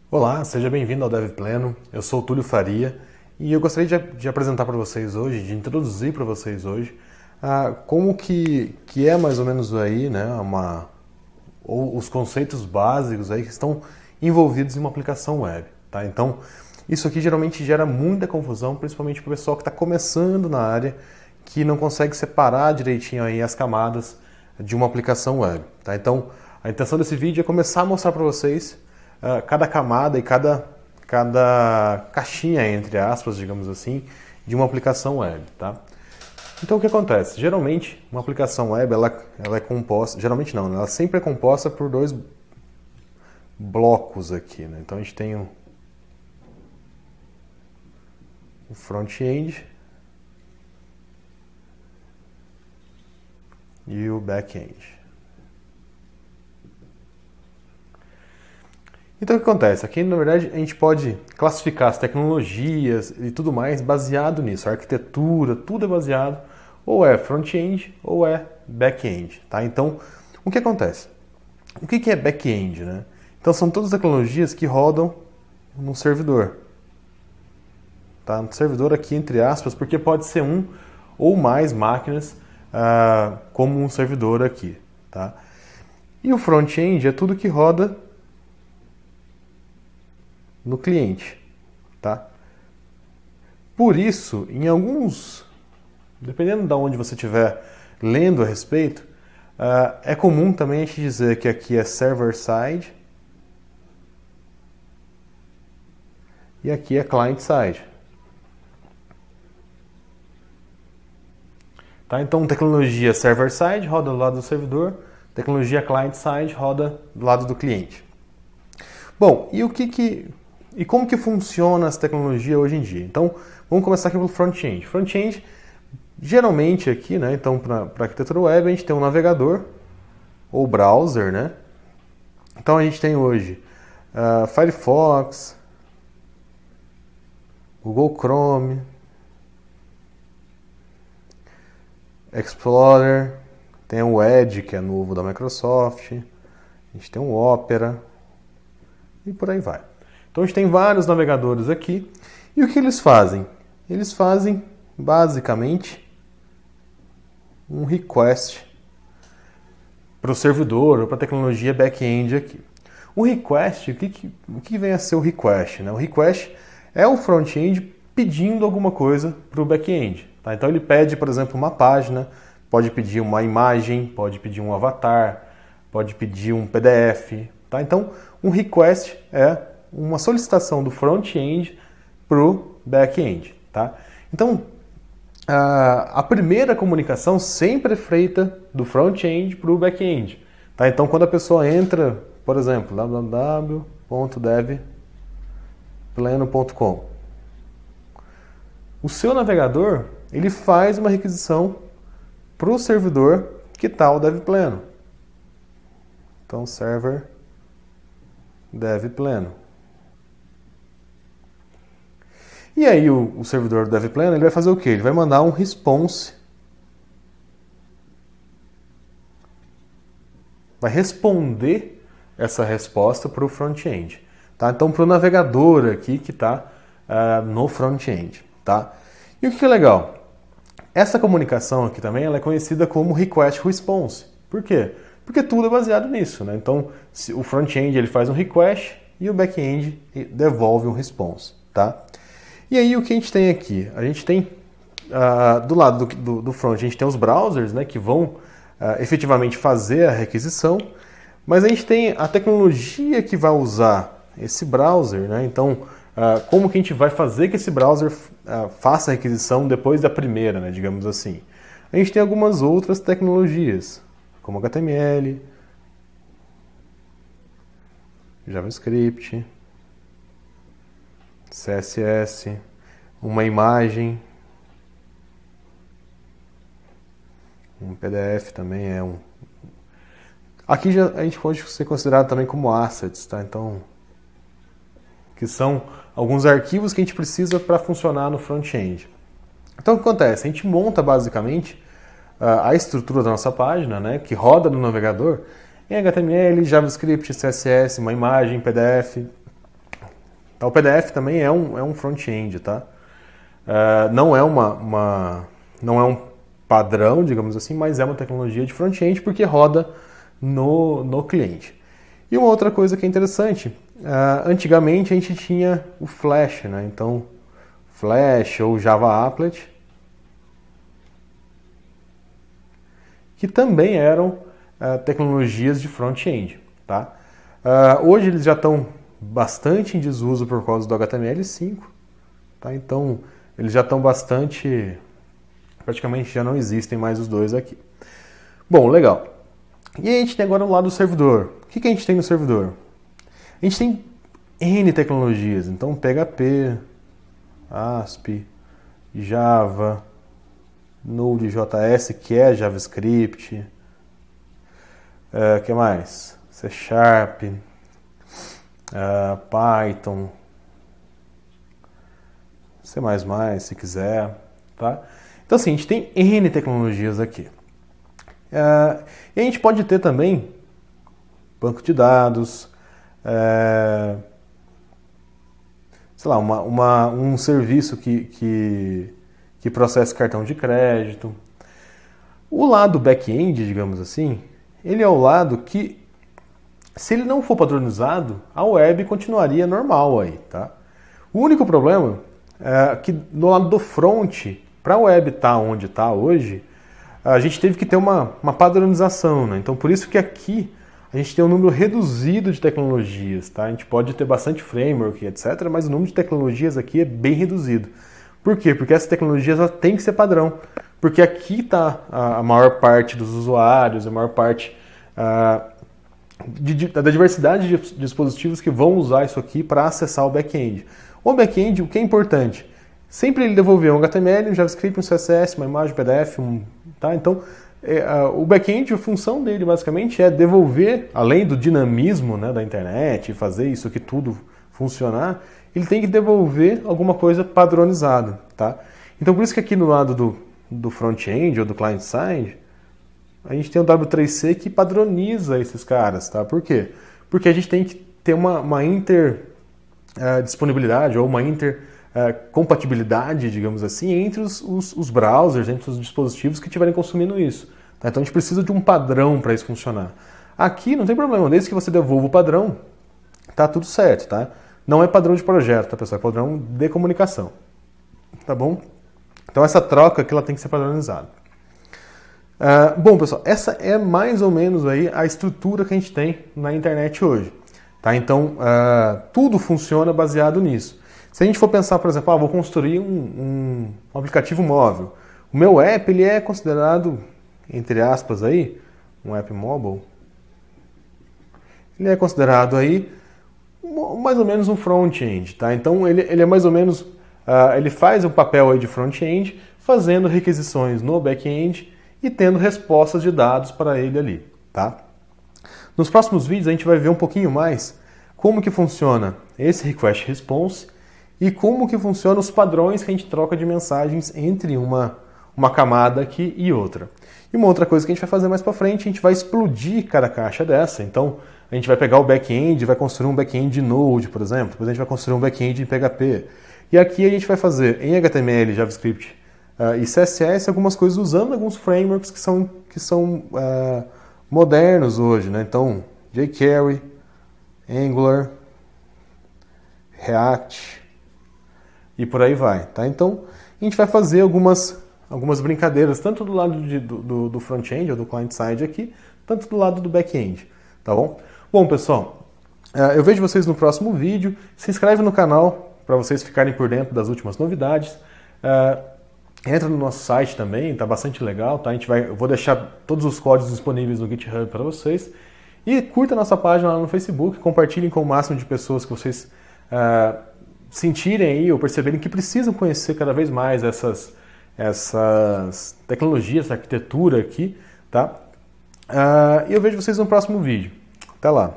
Olá, seja bem-vindo ao Dev Pleno. Eu sou o Túlio Faria e eu gostaria de apresentar para vocês hoje, de introduzir para vocês hoje, como que é mais ou menos aí, né, ou os conceitos básicos aí que estão envolvidos em uma aplicação web, tá? Então, isso aqui geralmente gera muita confusão, principalmente para o pessoal que está começando na área, que não consegue separar direitinho aí as camadas de uma aplicação web, tá? Então, a intenção desse vídeo é começar a mostrar para vocês cada camada e cada caixinha, entre aspas, digamos assim, de uma aplicação web, tá? Então o que acontece? Geralmente, uma aplicação web, ela é composta, geralmente não, ela sempre é composta por dois blocos aqui, né? Então a gente tem o front-end e o back-end. Então o que acontece? Aqui, na verdade, a gente pode classificar as tecnologias e tudo mais baseado nisso. A arquitetura, tudo é baseado ou é front-end ou é back-end, tá? Então, o que acontece? O que é back-end, né? Então, são todas as tecnologias que rodam no servidor. Tá? No servidor aqui, entre aspas, porque pode ser um ou mais máquinas como um servidor aqui, tá? E o front-end é tudo que roda no cliente, tá? Por isso, em alguns, dependendo de onde você estiver lendo a respeito, é comum também a gente dizer que aqui é server-side e aqui é client-side. Tá? Então, tecnologia server-side roda do lado do servidor, tecnologia client-side roda do lado do cliente. Bom, e como que funciona essa tecnologia hoje em dia? Então, vamos começar aqui pelo front-end. Front-end, geralmente aqui, né, então para arquitetura web, a gente tem um navegador ou browser, né? Então a gente tem hoje Firefox, Google Chrome, Explorer, tem o Edge, que é novo da Microsoft, a gente tem o Opera e por aí vai. Então a gente tem vários navegadores aqui. E o que eles fazem? Eles fazem, basicamente, um request para o servidor ou para a tecnologia back-end aqui. O request, o que vem a ser o request, né? O request é o front-end pedindo alguma coisa para o back-end. Tá? Então ele pede, por exemplo, uma página, pode pedir uma imagem, pode pedir um avatar, pode pedir um PDF. Tá? Então, um request é uma solicitação do front-end para o back-end. Tá? Então, a primeira comunicação sempre é feita do front-end para o back-end. Tá? Então, quando a pessoa entra, por exemplo, www.devpleno.com, o seu navegador ele faz uma requisição para o servidor que está o DevPleno. Então, server DevPleno. E aí o servidor do DevPleno ele vai fazer o quê? Ele vai mandar um response. Vai responder essa resposta para o front-end. Tá? Então, para o navegador aqui que está no front-end. Tá? E o que é legal? Essa comunicação aqui também ela é conhecida como request response. Por quê? Porque tudo é baseado nisso. Né? Então, o front-end ele faz um request e o back-end devolve um response. Tá? E aí o que a gente tem aqui? A gente tem, do lado do front, a gente tem os browsers, né, que vão efetivamente fazer a requisição, mas a gente tem a tecnologia que vai usar esse browser, né? Então, como que a gente vai fazer que esse browser faça a requisição depois da primeira, né, digamos assim. A gente tem algumas outras tecnologias, como HTML, JavaScript, CSS, uma imagem, um PDF também é um. Aqui já a gente pode ser considerado também como assets, tá? Então, que são alguns arquivos que a gente precisa para funcionar no front-end. Então, o que acontece? A gente monta basicamente a estrutura da nossa página, né, que roda no navegador, em HTML, JavaScript, CSS, uma imagem, PDF, Tá? O PDF também é um front-end, tá? Não é não é um padrão, digamos assim, mas é uma tecnologia de front-end porque roda no cliente. E uma outra coisa que é interessante, antigamente a gente tinha o Flash, né? Então, Flash ou Java Applet, que também eram tecnologias de front-end, tá? Hoje eles já estão bastante em desuso por causa do HTML5, tá? Então eles já estão praticamente já não existem mais os dois aqui. Bom, legal. E a gente tem agora o lado do servidor. O que a gente tem no servidor? A gente tem N tecnologias, então PHP, ASP, Java, Node.js, que é JavaScript, que mais? C Sharp, Python, C++, se quiser, tá? Então assim, a gente tem N tecnologias aqui. E a gente pode ter também banco de dados, sei lá, um serviço que processa cartão de crédito. O lado back-end, digamos assim, ele é o lado que, se ele não for padronizado, a web continuaria normal aí, tá? O único problema é que no lado do front, para a web estar onde está hoje, a gente teve que ter uma padronização, né? Então por isso que aqui a gente tem um número reduzido de tecnologias, tá? A gente pode ter bastante framework, etc., mas o número de tecnologias aqui é bem reduzido. Por quê? Porque essa tecnologia já tem que ser padrão. Porque aqui está a maior parte dos usuários, a maior parte da diversidade de dispositivos que vão usar isso aqui para acessar o back-end. O back-end, o que é importante? Sempre ele devolver um HTML, um JavaScript, um CSS, uma imagem, um PDF, tá? Então, o back-end, a função dele basicamente é devolver, além do dinamismo, né, da internet, fazer isso aqui tudo funcionar, ele tem que devolver alguma coisa padronizada, tá? Então, por isso que aqui no lado do front-end ou do client-side, a gente tem o W3C que padroniza esses caras, tá? Por quê? Porque a gente tem que ter uma disponibilidade ou uma compatibilidade, digamos assim, entre os browsers, entre os dispositivos que estiverem consumindo isso. Tá? Então a gente precisa de um padrão para isso funcionar. Aqui não tem problema, desde que você devolva o padrão, tá tudo certo, tá? Não é padrão de projeto, tá, pessoal? É padrão de comunicação, tá bom? Então essa troca aqui ela tem que ser padronizada. Bom, pessoal, essa é mais ou menos aí a estrutura que a gente tem na internet hoje. Tá? Então, tudo funciona baseado nisso. Se a gente for pensar, por exemplo, vou construir um aplicativo móvel. O meu app ele é considerado, entre aspas, aí, um app mobile. Ele é considerado aí mais ou menos um front-end. Tá? Então, ele é mais ou menos, ele faz um papel aí de front-end, fazendo requisições no back-end e tendo respostas de dados para ele ali. Tá? Nos próximos vídeos a gente vai ver um pouquinho mais como que funciona esse request response e como que funcionam os padrões que a gente troca de mensagens entre uma camada aqui e outra. E uma outra coisa que a gente vai fazer mais para frente, a gente vai explodir cada caixa dessa. Então a gente vai pegar o back-end, vai construir um back-end de Node, por exemplo. Depois a gente vai construir um back-end em PHP. E aqui a gente vai fazer em HTML, JavaScript e CSS algumas coisas usando alguns frameworks que são modernos hoje, né? Então, jQuery, Angular, React e por aí vai, tá? Então, a gente vai fazer algumas brincadeiras, tanto do lado do front-end ou do client-side aqui, tanto do lado do back-end, tá bom? Bom, pessoal, eu vejo vocês no próximo vídeo. Se inscreve no canal para vocês ficarem por dentro das últimas novidades. Entra no nosso site também, tá bastante legal, tá? Eu vou deixar todos os códigos disponíveis no GitHub para vocês. E curta a nossa página lá no Facebook, compartilhem com o máximo de pessoas que vocês sentirem aí ou perceberem que precisam conhecer cada vez mais essas tecnologias, essa arquitetura aqui, tá? E eu vejo vocês no próximo vídeo. Até lá!